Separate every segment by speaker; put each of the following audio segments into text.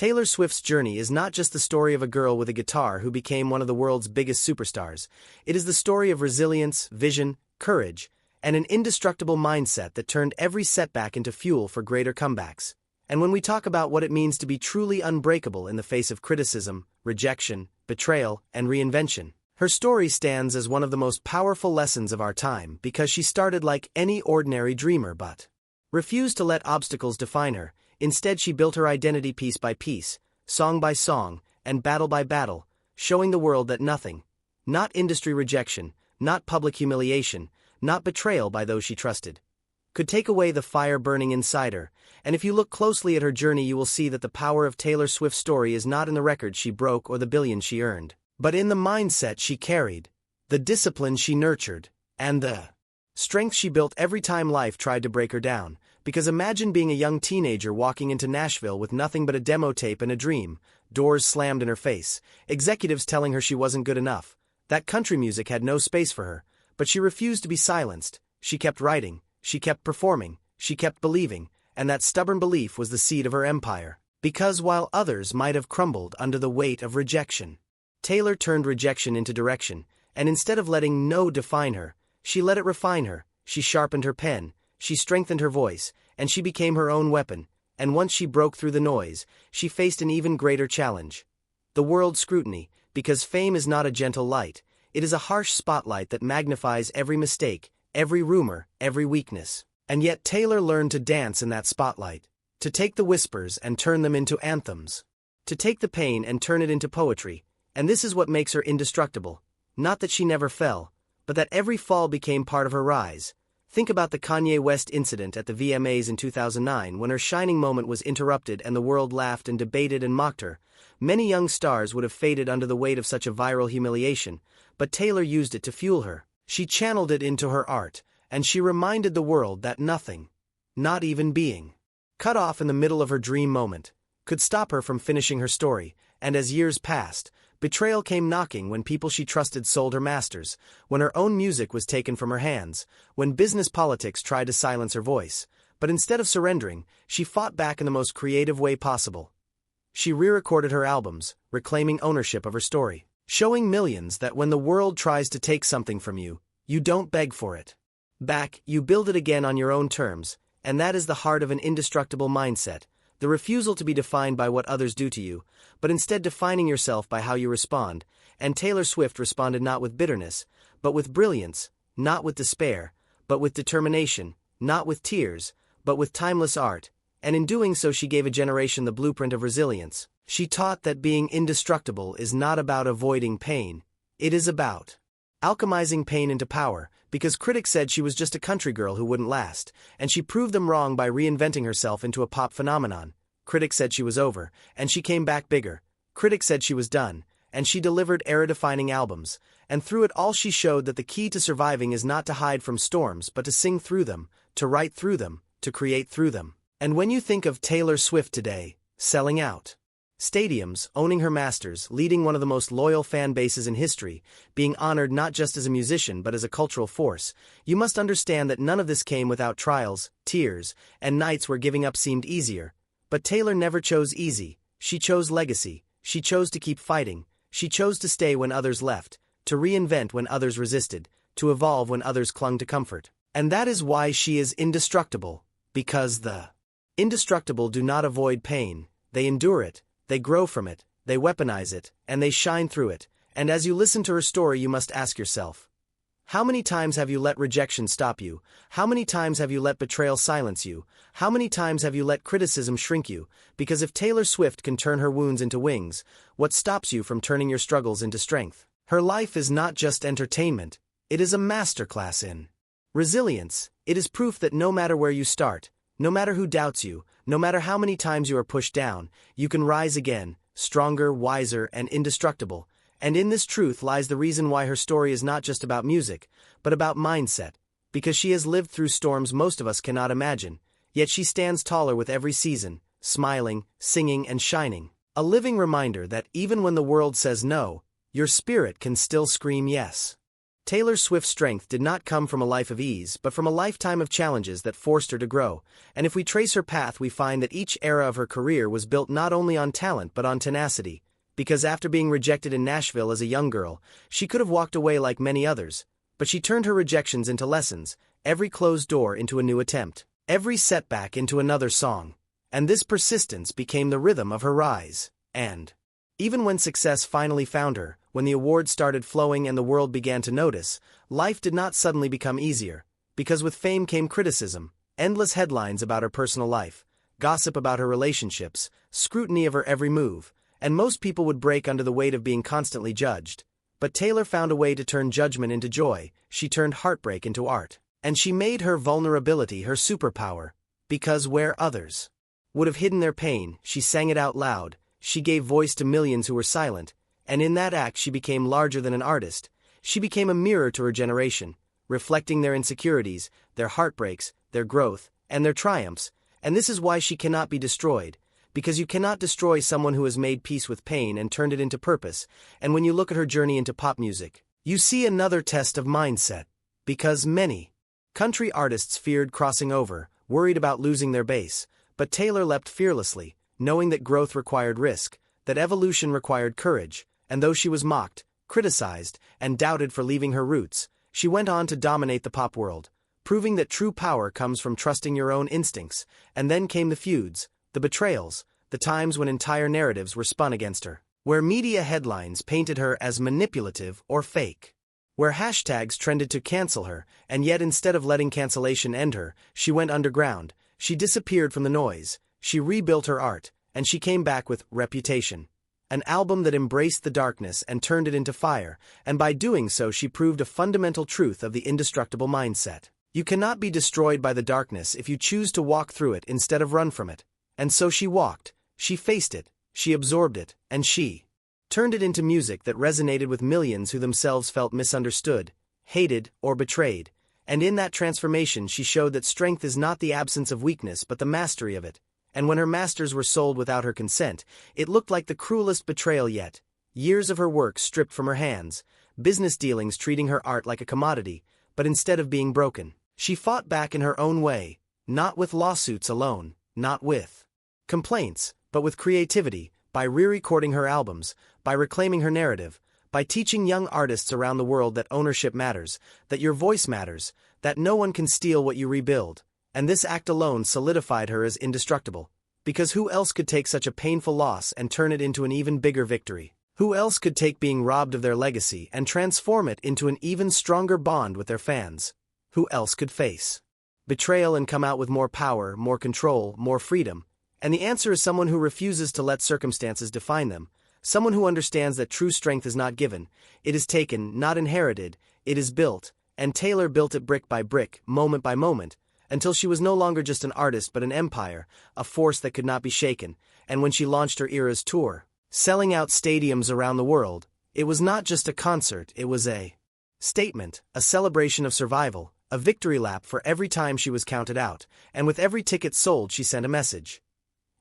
Speaker 1: Taylor Swift's journey is not just the story of a girl with a guitar who became one of the world's biggest superstars. It is the story of resilience, vision, courage, and an indestructible mindset that turned every setback into fuel for greater comebacks. And when we talk about what it means to be truly unbreakable in the face of criticism, rejection, betrayal, and reinvention, her story stands as one of the most powerful lessons of our time because she started like any ordinary dreamer but refused to let obstacles define her. Instead, she built her identity piece by piece, song by song, and battle by battle, showing the world that nothing, not industry rejection, not public humiliation, not betrayal by those she trusted, could take away the fire burning inside her. And if you look closely at her journey, you will see that the power of Taylor Swift's story is not in the records she broke or the billions she earned, but in the mindset she carried, the discipline she nurtured, and the strength she built every time life tried to break her down. Because imagine being a young teenager walking into Nashville with nothing but a demo tape and a dream, doors slammed in her face, executives telling her she wasn't good enough, that country music had no space for her, but she refused to be silenced. She kept writing, she kept performing, she kept believing, and that stubborn belief was the seed of her empire. Because while others might have crumbled under the weight of rejection, Taylor turned rejection into direction, and instead of letting no define her, she let it refine her. She sharpened her pen, she strengthened her voice, and she became her own weapon. And once she broke through the noise, she faced an even greater challenge: the world's scrutiny, because fame is not a gentle light, it is a harsh spotlight that magnifies every mistake, every rumor, every weakness. And yet Taylor learned to dance in that spotlight, to take the whispers and turn them into anthems, to take the pain and turn it into poetry. And this is what makes her indestructible. Not that she never fell, but that every fall became part of her rise. Think about the Kanye West incident at the VMAs in 2009 when her shining moment was interrupted and the world laughed and debated and mocked her. Many young stars would have faded under the weight of such a viral humiliation, but Taylor used it to fuel her. She channeled it into her art, and she reminded the world that nothing, not even being cut off in the middle of her dream moment, could stop her from finishing her story. And as years passed, betrayal came knocking when people she trusted sold her masters, when her own music was taken from her hands, when business politics tried to silence her voice. But instead of surrendering, she fought back in the most creative way possible. She re-recorded her albums, reclaiming ownership of her story, showing millions that when the world tries to take something from you, you don't beg for it back, you build it again on your own terms. And that is the heart of an indestructible mindset. The refusal to be defined by what others do to you, but instead defining yourself by how you respond. And Taylor Swift responded not with bitterness, but with brilliance, not with despair, but with determination, not with tears, but with timeless art. And in doing so, she gave a generation the blueprint of resilience. She taught that being indestructible is not about avoiding pain, it is about alchemizing pain into power, because critics said she was just a country girl who wouldn't last, and she proved them wrong by reinventing herself into a pop phenomenon. Critics said she was over, and she came back bigger. Critics said she was done, and she delivered era-defining albums. And through it all she showed that the key to surviving is not to hide from storms but to sing through them, to write through them, to create through them. And when you think of Taylor Swift today, selling out stadiums, owning her masters, leading one of the most loyal fan bases in history, being honored not just as a musician but as a cultural force, you must understand that none of this came without trials, tears, and nights where giving up seemed easier. But Taylor never chose easy. She chose legacy. She chose to keep fighting. She chose to stay when others left, to reinvent when others resisted, to evolve when others clung to comfort. And that is why she is indestructible, because the indestructible do not avoid pain, they endure it. They grow from it, they weaponize it, and they shine through it. And as you listen to her story, you must ask yourself, how many times have you let rejection stop you? How many times have you let betrayal silence you? How many times have you let criticism shrink you? Because if Taylor Swift can turn her wounds into wings, what stops you from turning your struggles into strength? Her life is not just entertainment, it is a masterclass in resilience. It is proof that no matter where you start, no matter who doubts you, no matter how many times you are pushed down, you can rise again, stronger, wiser, and indestructible. And in this truth lies the reason why her story is not just about music, but about mindset. Because she has lived through storms most of us cannot imagine, yet she stands taller with every season, smiling, singing, and shining. A living reminder that even when the world says no, your spirit can still scream yes. Taylor Swift's strength did not come from a life of ease, but from a lifetime of challenges that forced her to grow. And if we trace her path, we find that each era of her career was built not only on talent but on tenacity. Because after being rejected in Nashville as a young girl, she could have walked away like many others. But she turned her rejections into lessons, every closed door into a new attempt, every setback into another song. And this persistence became the rhythm of her rise. And even when success finally found her, when the awards started flowing and the world began to notice, life did not suddenly become easier. Because with fame came criticism, endless headlines about her personal life, gossip about her relationships, scrutiny of her every move, and most people would break under the weight of being constantly judged. But Taylor found a way to turn judgment into joy. She turned heartbreak into art. And she made her vulnerability her superpower. Because where others would have hidden their pain, she sang it out loud. She gave voice to millions who were silent. And in that act she became larger than an artist. She became a mirror to her generation, reflecting their insecurities, their heartbreaks, their growth, and their triumphs. And this is why she cannot be destroyed. Because you cannot destroy someone who has made peace with pain and turned it into purpose. And when you look at her journey into pop music, you see another test of mindset. Because many country artists feared crossing over, worried about losing their base. But Taylor leapt fearlessly, knowing that growth required risk, that evolution required courage. And though she was mocked, criticized, and doubted for leaving her roots, she went on to dominate the pop world, proving that true power comes from trusting your own instincts. And then came the feuds, the betrayals, the times when entire narratives were spun against her, where media headlines painted her as manipulative or fake, where hashtags trended to cancel her, and yet instead of letting cancellation end her, she went underground. She disappeared from the noise, she rebuilt her art, and she came back with Reputation, an album that embraced the darkness and turned it into fire. And by doing so she proved a fundamental truth of the indestructible mindset. You cannot be destroyed by the darkness if you choose to walk through it instead of run from it. And so she walked, she faced it, she absorbed it, and she turned it into music that resonated with millions who themselves felt misunderstood, hated, or betrayed. And in that transformation she showed that strength is not the absence of weakness but the mastery of it. And when her masters were sold without her consent, it looked like the cruelest betrayal yet. Years of her work stripped from her hands, business dealings treating her art like a commodity. But instead of being broken, she fought back in her own way, not with lawsuits alone, not with complaints, but with creativity, by re-recording her albums, by reclaiming her narrative, by teaching young artists around the world that ownership matters, that your voice matters, that no one can steal what you rebuild. And this act alone solidified her as indestructible. Because who else could take such a painful loss and turn it into an even bigger victory? Who else could take being robbed of their legacy and transform it into an even stronger bond with their fans? Who else could face betrayal and come out with more power, more control, more freedom? And the answer is someone who refuses to let circumstances define them, someone who understands that true strength is not given, it is taken, not inherited, it is built. And Taylor built it brick by brick, moment by moment, until she was no longer just an artist but an empire, a force that could not be shaken. And when she launched her era's tour, selling out stadiums around the world, it was not just a concert, it was a statement, a celebration of survival, a victory lap for every time she was counted out. And with every ticket sold she sent a message.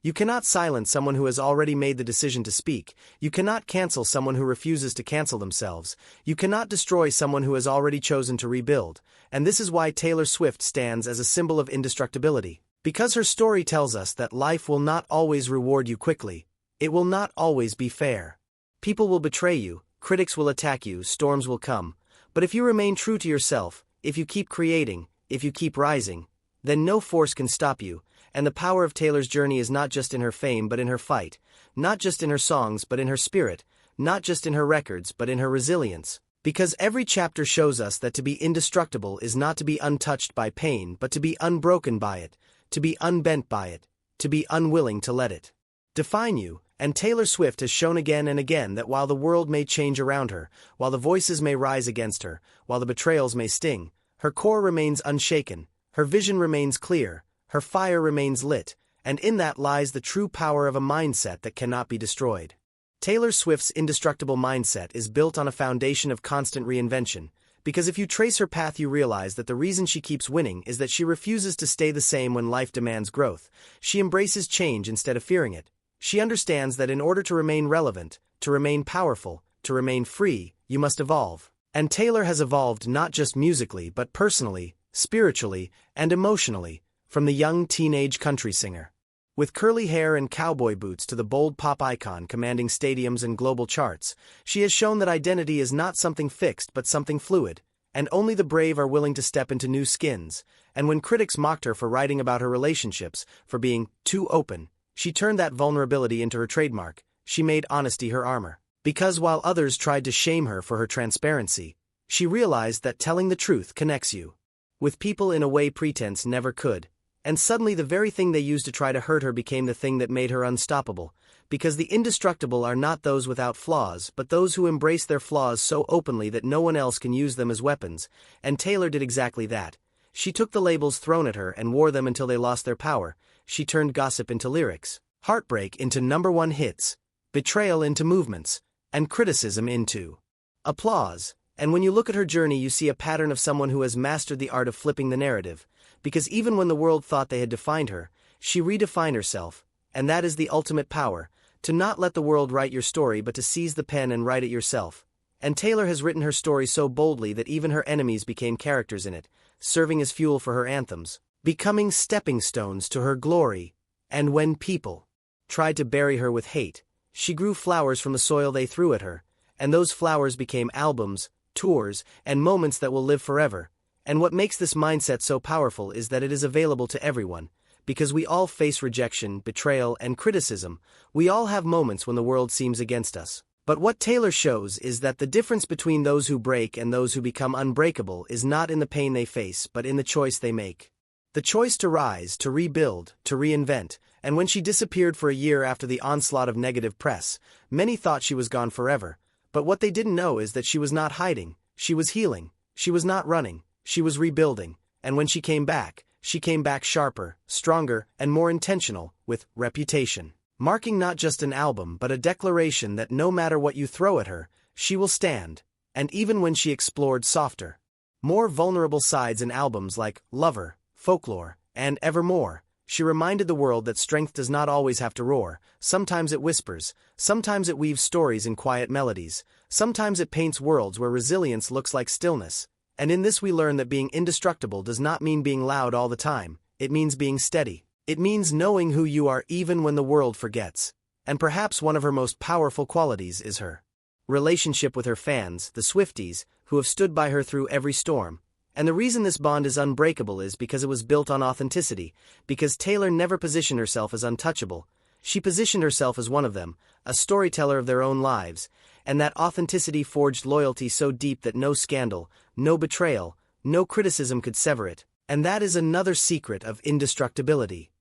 Speaker 1: You cannot silence someone who has already made the decision to speak. You cannot cancel someone who refuses to cancel themselves. You cannot destroy someone who has already chosen to rebuild. And this is why Taylor Swift stands as a symbol of indestructibility. Because her story tells us that life will not always reward you quickly. It will not always be fair. People will betray you, critics will attack you, storms will come. But if you remain true to yourself, if you keep creating, if you keep rising, then no force can stop you. And the power of Taylor's journey is not just in her fame but in her fight, not just in her songs but in her spirit, not just in her records but in her resilience. Because every chapter shows us that to be indestructible is not to be untouched by pain but to be unbroken by it, to be unbent by it, to be unwilling to let it define you. And Taylor Swift has shown again and again that while the world may change around her, while the voices may rise against her, while the betrayals may sting, her core remains unshaken, her vision remains clear, her fire remains lit, and in that lies the true power of a mindset that cannot be destroyed. Taylor Swift's indestructible mindset is built on a foundation of constant reinvention, because if you trace her path you realize that the reason she keeps winning is that she refuses to stay the same when life demands growth. She embraces change instead of fearing it. She understands that in order to remain relevant, to remain powerful, to remain free, you must evolve. And Taylor has evolved not just musically but personally, spiritually, and emotionally, from the young teenage country singer with curly hair and cowboy boots to the bold pop icon commanding stadiums and global charts. She has shown that identity is not something fixed but something fluid, and only the brave are willing to step into new skins. And when critics mocked her for writing about her relationships, for being too open, she turned that vulnerability into her trademark. She made honesty her armor. Because while others tried to shame her for her transparency, she realized that telling the truth connects you with people in a way pretense never could. And suddenly the very thing they used to try to hurt her became the thing that made her unstoppable. Because the indestructible are not those without flaws, but those who embrace their flaws so openly that no one else can use them as weapons. And Taylor did exactly that. She took the labels thrown at her and wore them until they lost their power. She turned gossip into lyrics, heartbreak into #1 hits, betrayal into movements, and criticism into applause. And when you look at her journey, you see a pattern of someone who has mastered the art of flipping the narrative. Because even when the world thought they had defined her, she redefined herself. And that is the ultimate power, to not let the world write your story but to seize the pen and write it yourself. And Taylor has written her story so boldly that even her enemies became characters in it, serving as fuel for her anthems, becoming stepping stones to her glory. And when people tried to bury her with hate, she grew flowers from the soil they threw at her, and those flowers became albums, tours, and moments that will live forever. And what makes this mindset so powerful is that it is available to everyone, because we all face rejection, betrayal, and criticism. We all have moments when the world seems against us. But what Taylor shows is that the difference between those who break and those who become unbreakable is not in the pain they face but in the choice they make. The choice to rise, to rebuild, to reinvent. And when she disappeared for a year after the onslaught of negative press, many thought she was gone forever. But what they didn't know is that she was not hiding, she was healing, she was not running, she was rebuilding. And when she came back sharper, stronger, and more intentional, with Reputation, marking not just an album but a declaration that no matter what you throw at her, she will stand. And even when she explored softer, more vulnerable sides in albums like Lover, Folklore, and Evermore, she reminded the world that strength does not always have to roar. Sometimes it whispers, sometimes it weaves stories in quiet melodies, sometimes it paints worlds where resilience looks like stillness. And in this we learn that being indestructible does not mean being loud all the time, it means being steady. It means knowing who you are even when the world forgets. And perhaps one of her most powerful qualities is her relationship with her fans, the Swifties, who have stood by her through every storm. And the reason this bond is unbreakable is because it was built on authenticity, because Taylor never positioned herself as untouchable. She positioned herself as one of them, a storyteller of their own lives, and that authenticity forged loyalty so deep that no scandal, no betrayal, no criticism could sever it. And that is another secret of indestructibility.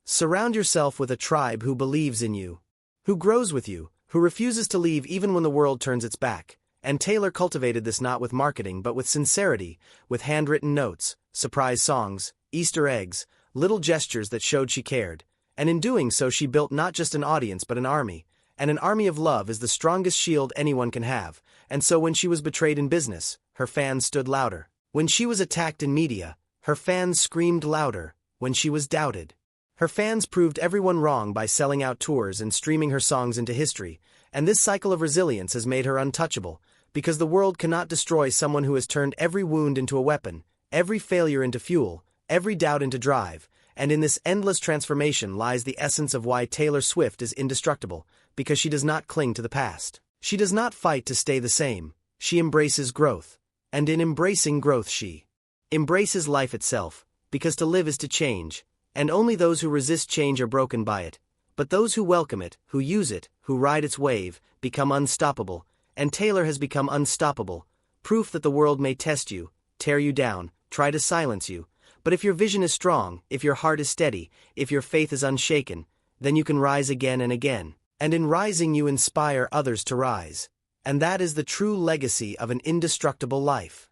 Speaker 1: Surround yourself with a tribe who believes in you, who grows with you, who refuses to leave even when the world turns its back. And Taylor cultivated this not with marketing but with sincerity, with handwritten notes, surprise songs, Easter eggs, little gestures that showed she cared. And in doing so she built not just an audience but an army. And an army of love is the strongest shield anyone can have. And so when she was betrayed in business, her fans stood louder. When she was attacked in media, her fans screamed louder. When she was doubted, her fans proved everyone wrong by selling out tours and streaming her songs into history. And this cycle of resilience has made her untouchable, because the world cannot destroy someone who has turned every wound into a weapon, every failure into fuel, every doubt into drive. And in this endless transformation lies the essence of why Taylor Swift is indestructible, because she does not cling to the past. She does not fight to stay the same. She embraces growth. And in embracing growth she embraces life itself, because to live is to change, and only those who resist change are broken by it. But those who welcome it, who use it, who ride its wave, become unstoppable. And Taylor has become unstoppable, proof that the world may test you, tear you down, try to silence you. But if your vision is strong, if your heart is steady, if your faith is unshaken, then you can rise again and again. And in rising you inspire others to rise. And that is the true legacy of an indestructible life.